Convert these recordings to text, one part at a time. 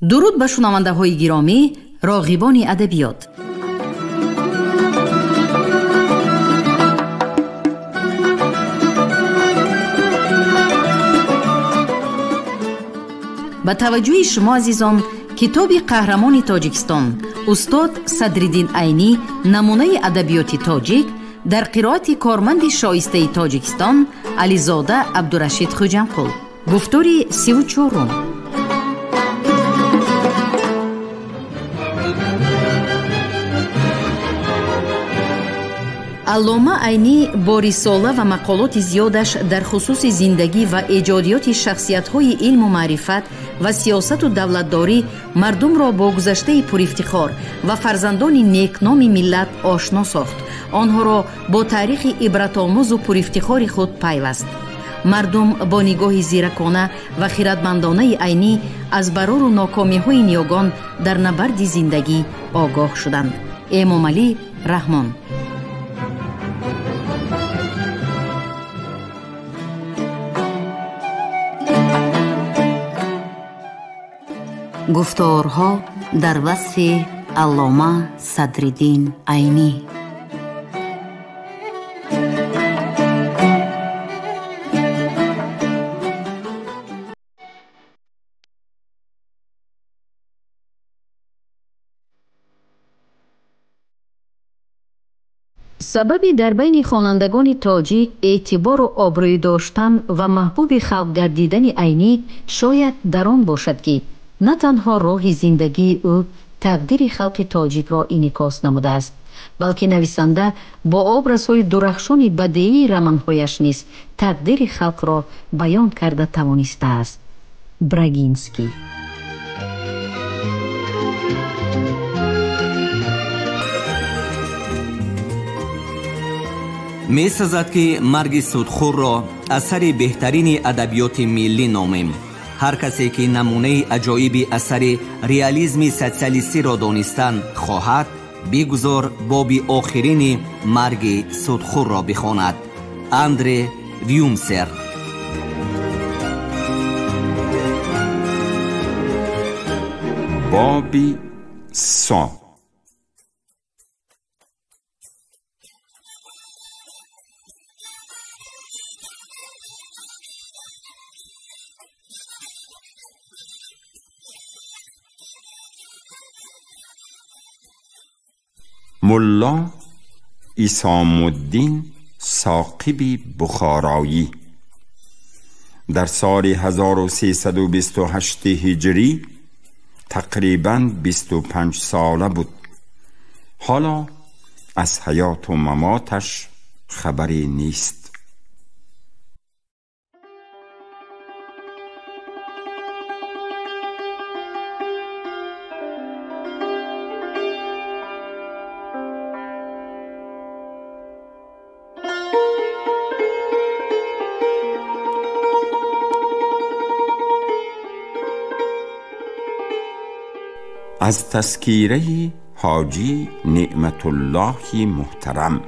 درود به شنونده‌های گرامی، راغبان ادبیات. با توجه شما عزیزان، کتاب قهرمان تاجیکستان استاد صدرالدین عینی نمونه ادبیات تاجیک در قرائت کارمند شایسته تاجیکستان علیزاده عبدالرشید خوجانقول. گفتاری 34. علامه عینی با رساله و مقالات زیادش در خصوص زندگی و ایجادیات شخصیت‌های علم و معرفت و سیاست و دولتداری مردم را با گذشته پرافتخار و فرزندان نیکنام ملت آشنا ساخت. آنها را با تاریخ عبرت‌آموز و پرافتخار خود پیوست. مردم با نگاه زیرکانه و خردمندانه عینی از برار و ناکامی‌های نیاگان در نبرد زندگی آگاه شدند. امام علی رحمان. گفتارها در وصف علامه صدرالدین عینی. سبب در بین خوانندگان تاجیک اعتبار و آبروی داشتن و محبوب خلق گردیدن عینی شاید در آن باشد که نه تنها راه زندگی او تقدیر خلق تاجیک را انعکاس نموده است، بلکه نویسنده با ابرازهای درخشان بدیعی رمان‌هایش نیز تقدیر خلق را بیان کرده توانسته است. براگینسکی. می سزد که مرگ سودخور را اثر بهترین ادبیات ملی نامیم. هر کسی که نمونه عجایب اثر ریالیسم سوسیالیستی را دانستن خواهد، بگذار باب آخرین مرگ سودخور را بخواند. اندره ویومسر. بابی سا. ملا ایسام الدین ساقبی بخارایی در سال 1328 هجری تقریباً 25 ساله بود. حالا از حیات و مماتش خبری نیست. از تذکیره حاجی نعمت الله محترم.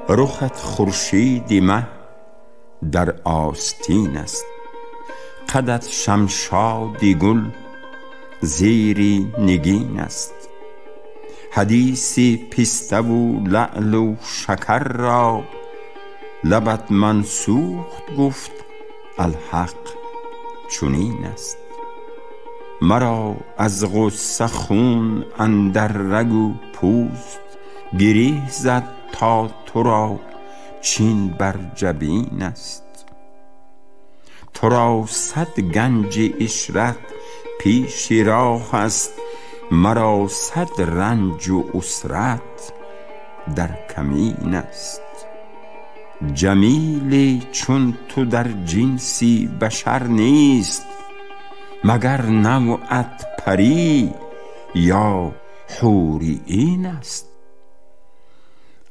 رخت خورشید مه در آستین است، قدت شمشاد گل زیری نگین است. حدیثی پسته و لعل و شکر را لبت منسوخت گفت الحق چنین است. مرا از غصه خون اندر رگ و پوست گریه زد تا تو را چین بر جبین است. تو را 100 گنج عشرت پیش راه است، مرا 100 رنج و اسرت در کمین است. جمیل چون تو در جنسی بشر نیست، مگر نوعت پری یا حوری این است.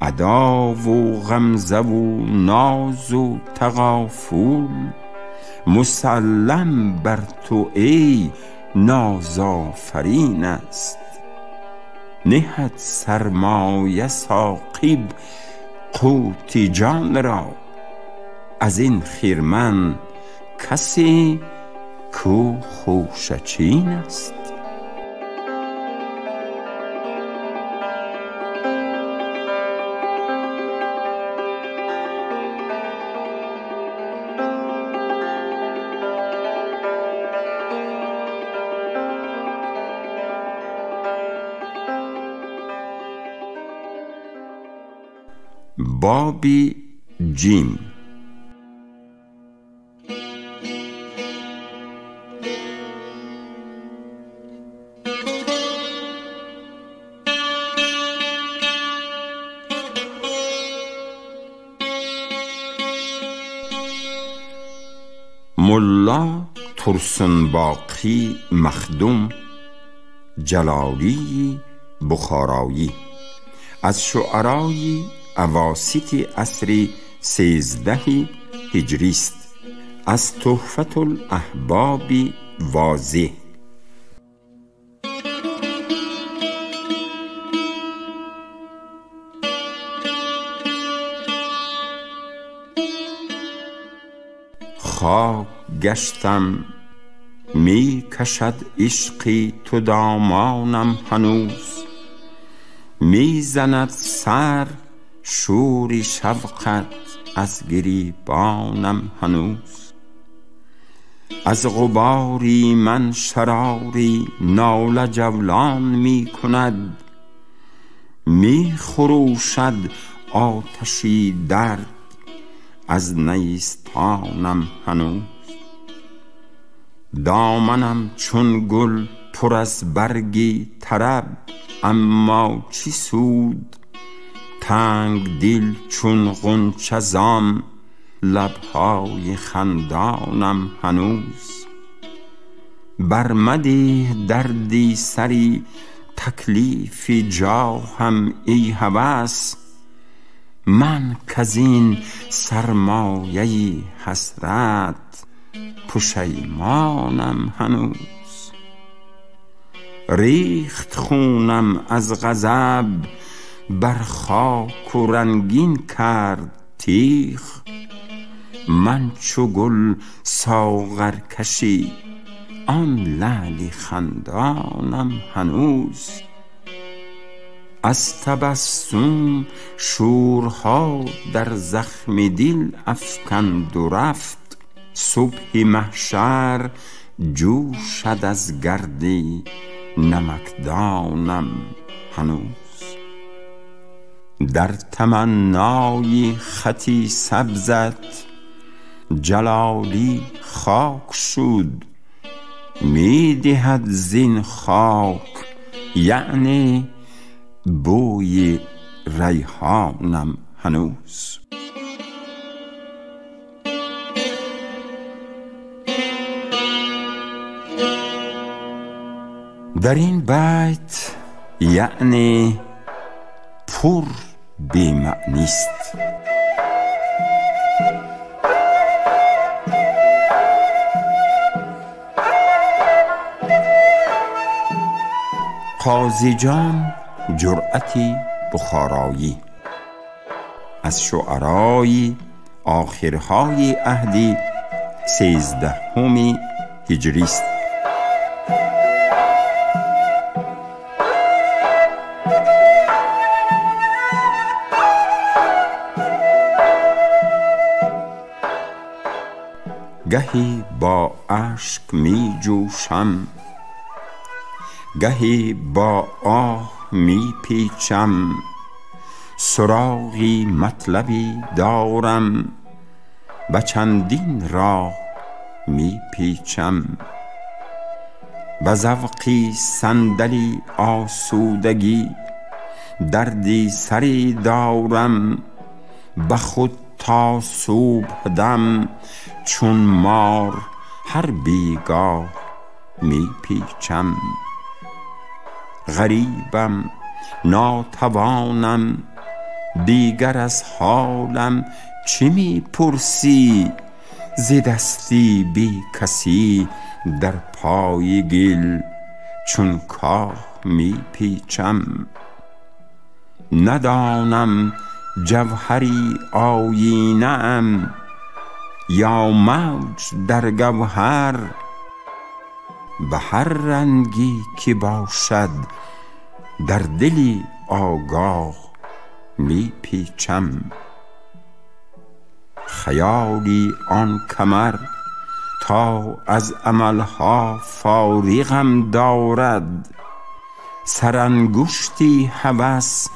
ادا و غمزه و ناز و تغافل مسلم بر تو ای نازآفرین است. نهد سرمایه ساقب قوت جان را. از این خرمن کسی کو خوشچین است. بابی جیم. ملا ترسنباقی مخدوم جلالی بخارایی از شعرای اواسط عصر 13 هجری است. از تحفة الاحباب واضح. خاک گشتم می کشد عشقی تو دامانم هنوز. می زند سر شوری شفقت از گریبانم هنوز. از غباری من شراری ناله جولان می کند. می خروشد آتشی درد از نیستانم هنوز. دامنم چون گل پر از برگی طرب، اما چی سود؟ تنگ دل چون غنچه زام لبهای خندانم هنوز. برمده دردی سری تکلیف جاهم ای هوس. من کزین سرمایه حسرت پشیمانم هنوز. ریخت خونم از غضب بر خاک و رنگین کرد تیغ. من چو گل ساغرکشی آن لعل خندانم هنوز. از تبسم شورها در زخم دل افکند و رفت. صبح محشر جوشد از گردی نمکدانم هنوز. در تمنای خطی سبزت جلالی خاک شد. می دهد زین خاک یعنی بوی ریحانم هنوز. در این بیت یعنی پر بی‌معنی است. قاضی جان جرأتی بخارایی از شعرای آخرهای عهد 13 هجری است. گهی با اشک می جوشم، گهی با آه می پیچم. سراغی مطلبی دارم و چندین راه می پیچم. و ذوقی صندلی آسودگی دردی سری دارم. به خود تا صبح دم چون مار هر بیگاه می پیچم. غریبم ناتوانم دیگر از حالم چه می پرسی؟ ز دستی بی کسی در پای گل چون کاه می پیچم. ندانم جوهری آیینه ام یا موج در گوهر، به هر رنگی که باشد در دلی آگاه می پیچم. خیالی آن کمر تا از عملها فارغم دارد، سرانگشتی هوس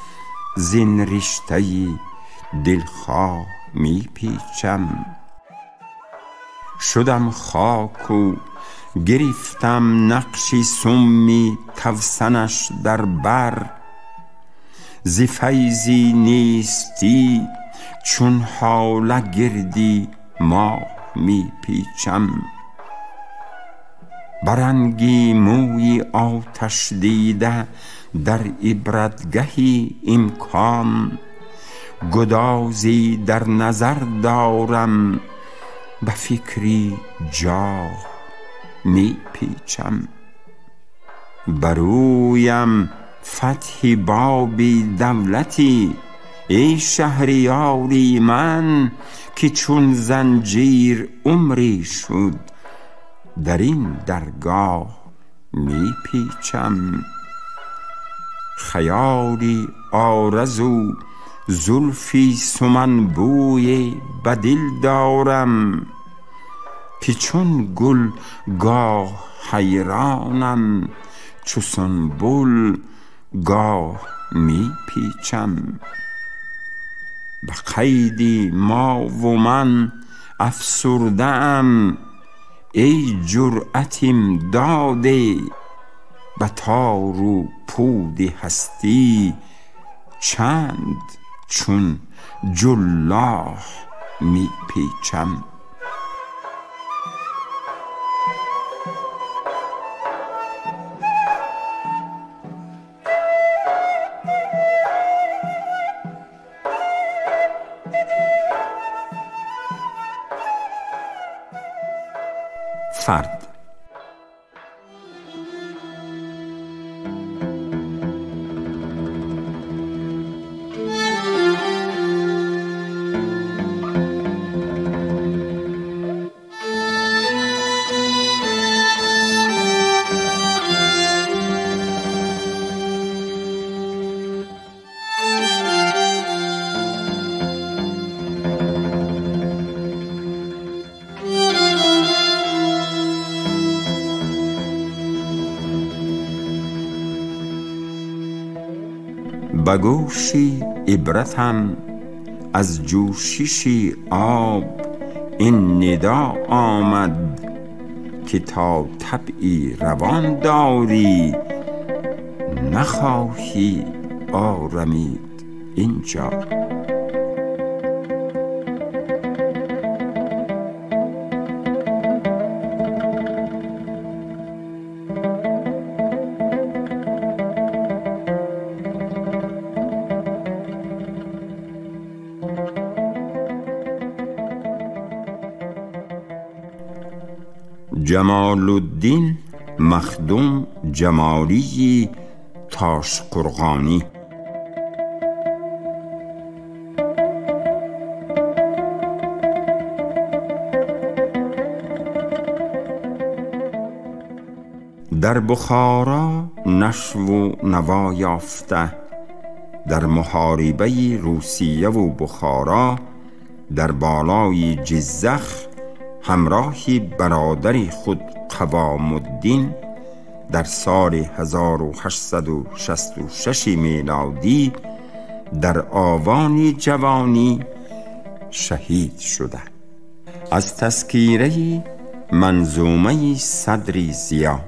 زین رشته دلخواه می پیچم. شدم خاک و گرفتم نقشی سمی توسنش در بر، ز فیضی نیستی چون هاله گردی ماه می پیچم. برنگی موی آتش دیده در عبرتگهی امکان، گدازی در نظر دارم به فکری جاه می پیچم. برویم فتح بابی دولتی ای شهریاری من، که چون زنجیر عمری شد در این درگاه می پیچم. خیالی آرزو زلفی سمنبوی به دل دارم، که چون گل گاه حیرانم چو سنبل گاه می پیچم. به قید ما و من افسرده ام ای جرأتم داده، به تار و پود هستی چند چون جلاح می پیچم. فرد به گوشی عبرتم از جوشش آب این ندا آمد، که تا طبعی روان داری نخواهی آرمید اینجا. جمال الدین مخدوم جمالی تاشقرغانی. در بخارا نشو و نوا یافته، در محاربه روسیه و بخارا در بالای جزخ همراهی برادر خود قوام الدین در سال 1866 میلادی در آوان جوانی شهید شده. از تذکیره منظومه صدری ضیا.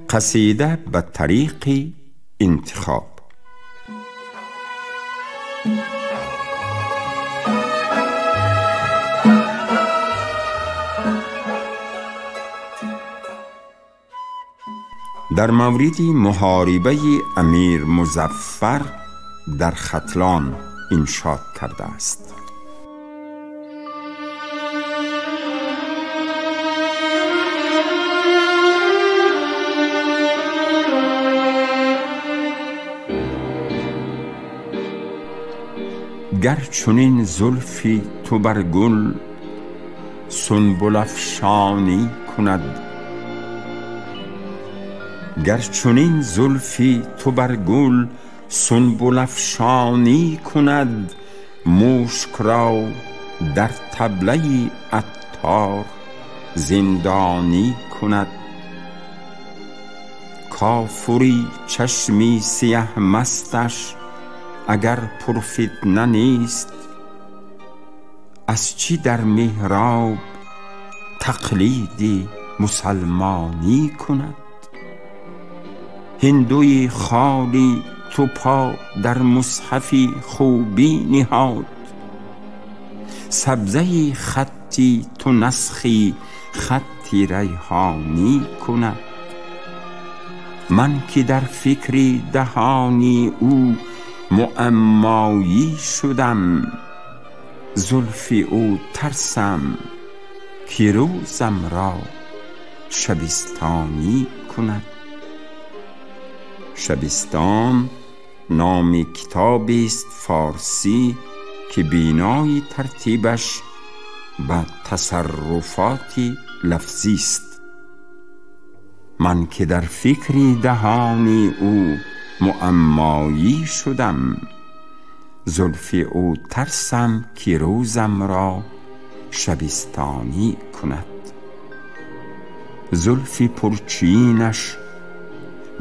قصیده به طریق انتخاب. در مورد محاربه امیر مظفر در ختلان انشاد کرده است. گر چنین زلفی تو بر گل سنبل افشانی کند، گر چنین زلفی تو بر گل سنبل افشانی کند، مشک را در طبله عطار زندانی کند. کافری چشمی سیه مستش اگر پرفتنه نیست، از چی در محراب تقلید مسلمانی کند؟ هندوی خالی تو پا در مصحفی خوبی نهاد، سبزه خطی تو نسخی خطی ریحانی کند. من که در فکر دهانی او معمایی شدم، زلف او ترسم که روزم را شبستانی کند. شبستان نام کتابی است فارسی که بنای ترتیبش به تصرفات لفظی است. من که در فکر دهانی او معمایی شدم، زلف او ترسم که روزم را شبستانی کند. زلف پرچینش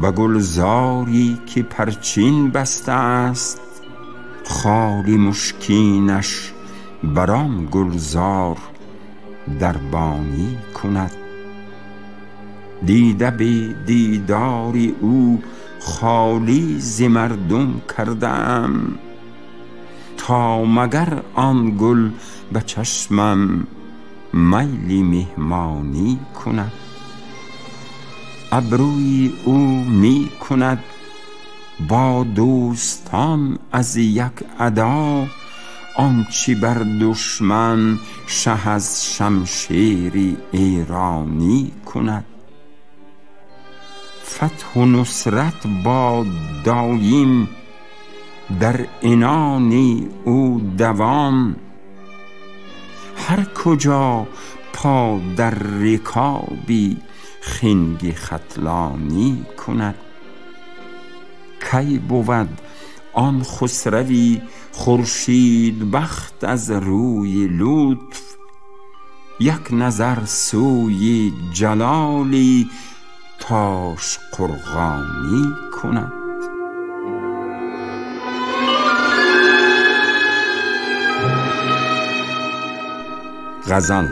و گلزاری که پرچین بسته است، خال مشکینش برام گلزار دربانی کند. دیده به دیدار او خالی ز مردم کردم، تا مگر آن گل به چشمم میل مهمانی کند. ابروی او می کند با دوستان از یک ادا، آنچه بر دشمن شه از شمشیر ایرانی کند. فتح و نصرت با دایم در عنان او دوام، هر کجا پا در رکابی خنگ ختلانی کند. کی بود آن خسروی خورشید بخت از روی لطف، یک نظر سوی جلالی تاش قرغانی کند. غزل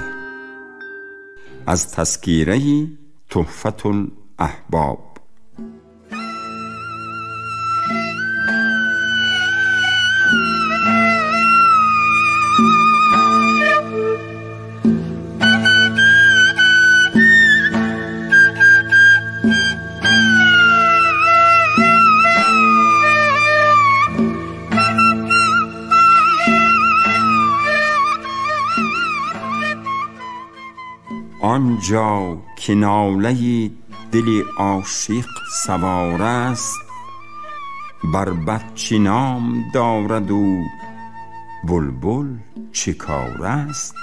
از تذکیره تحفة الاحباب. آنجا که ناله دل عاشق سوار است، بربط چه نام دارد و بلبل چه کار است.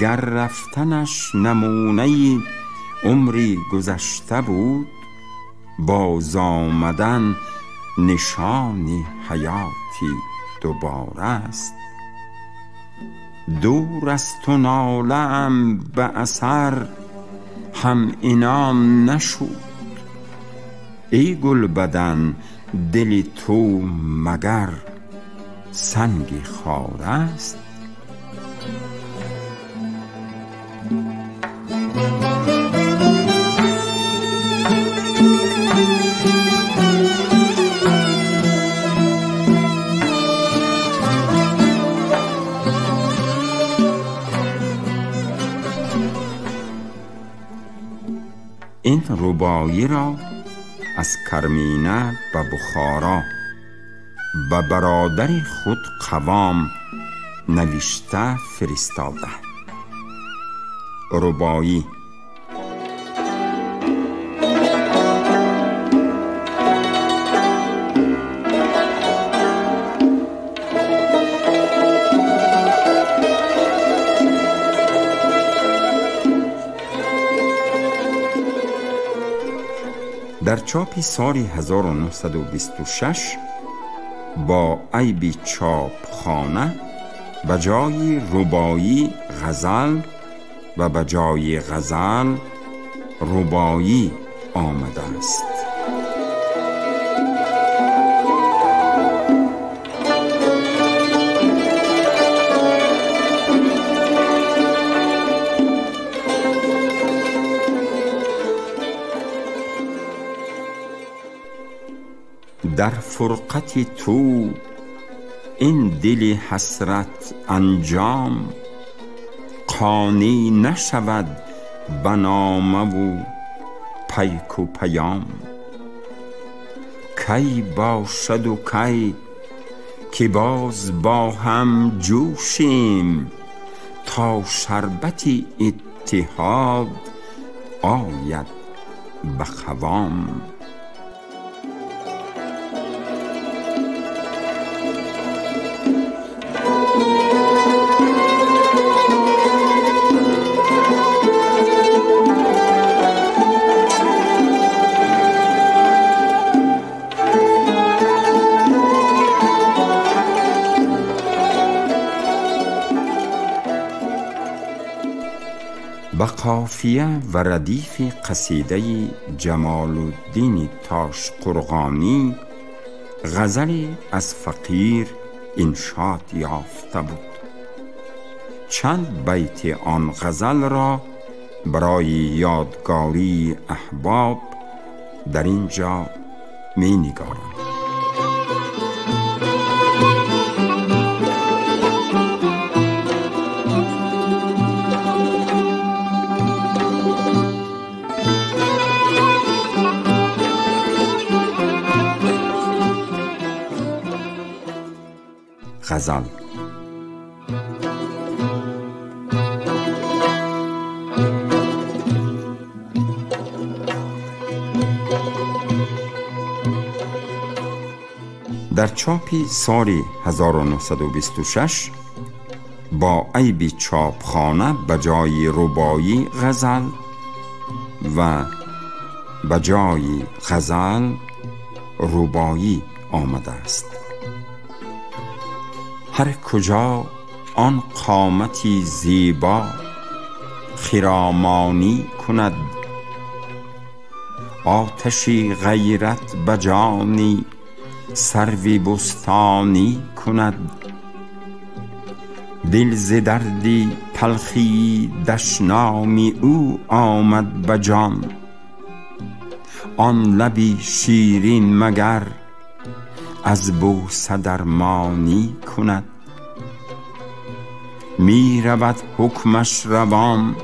گر رفتنش نمونه عمری گذشته بود، باز آمدن نشان حیاتی دوباره است. دور از تو ناله‌ام به اثر هم انعام نشد، ای گل بدن دل تو مگر سنگ خار است. این رباعی را از کرمینه به بخارا و برادر خود قوام نوشته فرستاده. رباعی. در چاپ سال 1926 با عیب چاپخانه به جای رباعی غزل و به جای غزل رباعی آمده است. در فرقت تو این دل حسرت انجام قانی نشود به نامه و پیک و پیام. کی باشد و کی که باز با هم جوشیم تا شربت اتحاد آید به خوام. به قافیه و ردیف قصیده جمال الدین تاشقرغانی غزلی از فقیر انشاد یافته بود. چند بیت آن غزل را برای یادگاری احباب در اینجا می نگارم. غزل. در چاپی سال 1926 با عیب چاپخانه به جای رباعی غزل و به جای غزل رباعی آمده است. هر کجا آن قامتی زیبا خرامانی کند، آتشی غیرت بجانی سروی بستانی کند. دل ز دردی تلخی دشنامی او آمد بجان، آن لبی شیرین مگر از بوسه درمانی کند. می رود حکمش روان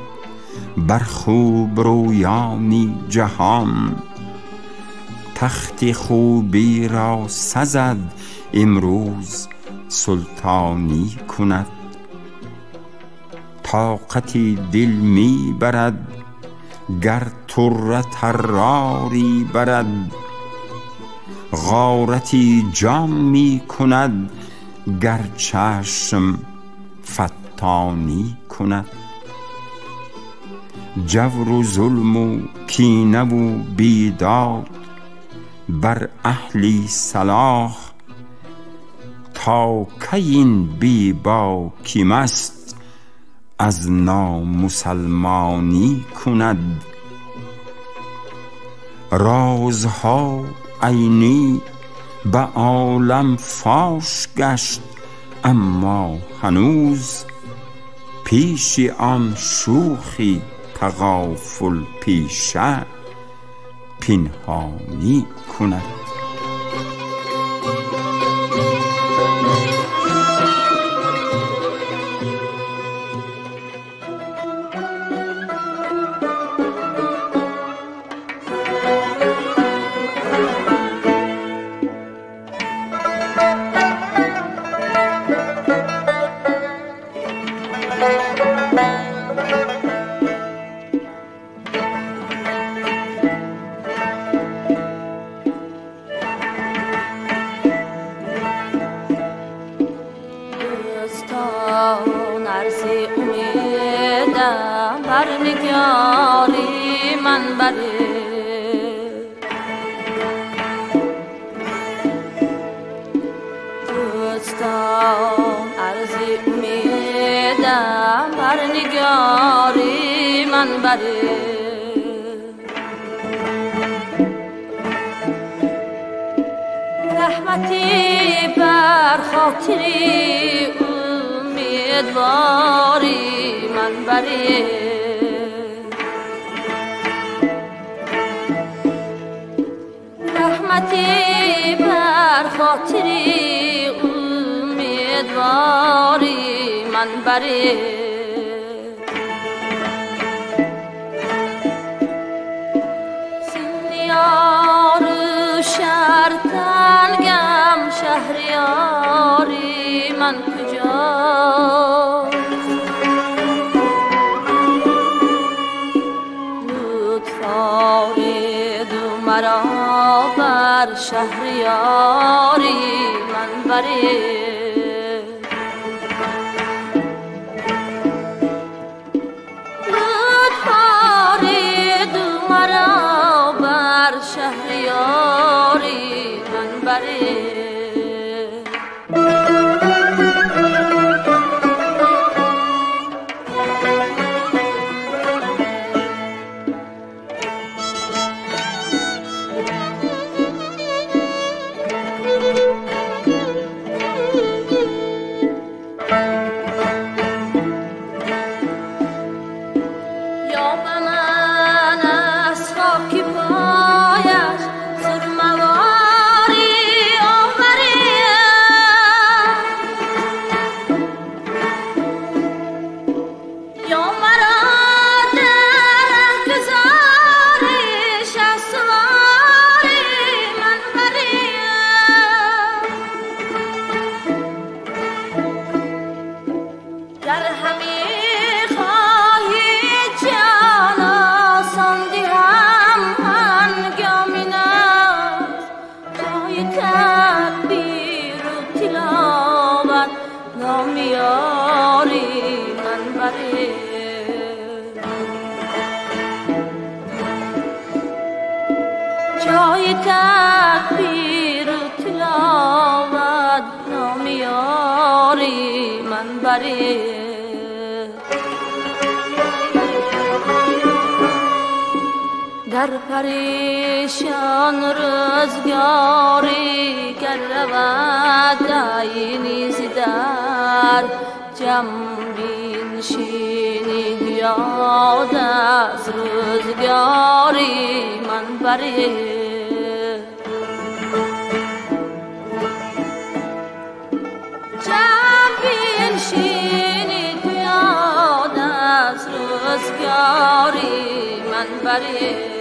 بر خوب رویانی جهان، تخت خوبی را سزد امروز سلطانی کند. طاقتی دل می برد گر طره طراری برد، غارتی جان می کند گر چشم فتانی کند. جور و ظلم و کینه و بیداد بر اهل صلاح، تا کی این بی باکی مست از نامسلمانی کند. رازها عینی به عالم فاش گشت، اما هنوز پیش آن شوخی تغافل پیشه پنهانی کند. برنگاری من بره دوستان عرض امیدم برنگاری من بره رحمتی بر خاطری امیدواری من بره رحمتی بر خاطری امیدواری من بره سینیار شرطنگم شهریاری من کجاست لطفارید مرا بر شهریاری من بره لطفارید مرا بر شهریاری من بره جای تکبیر و تلاوت نامیاری من بره در پریشان روزگاری که رود عینی زدر جم بینشینی یاد از روزگاری من بره جم بینشینی یاد از روزگاری من بره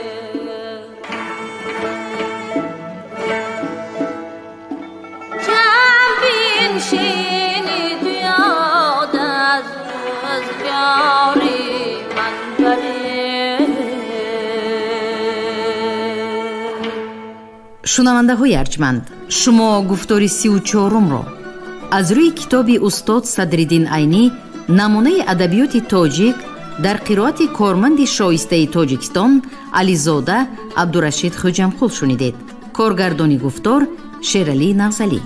جم بینشینی یاد از روزگاری من بره. шунавандаҳои арҷманд, шумо гуфтори 34-ро аз рӯи китоби устод Садриддин Айнӣ намунаи адабиёти тоҷик дар қироати корманди шоистаи Тоҷикистон Ализода Абдурашид Хоҷамқул шунидед. коргардони гуфтор Шералӣ Навзалӣ.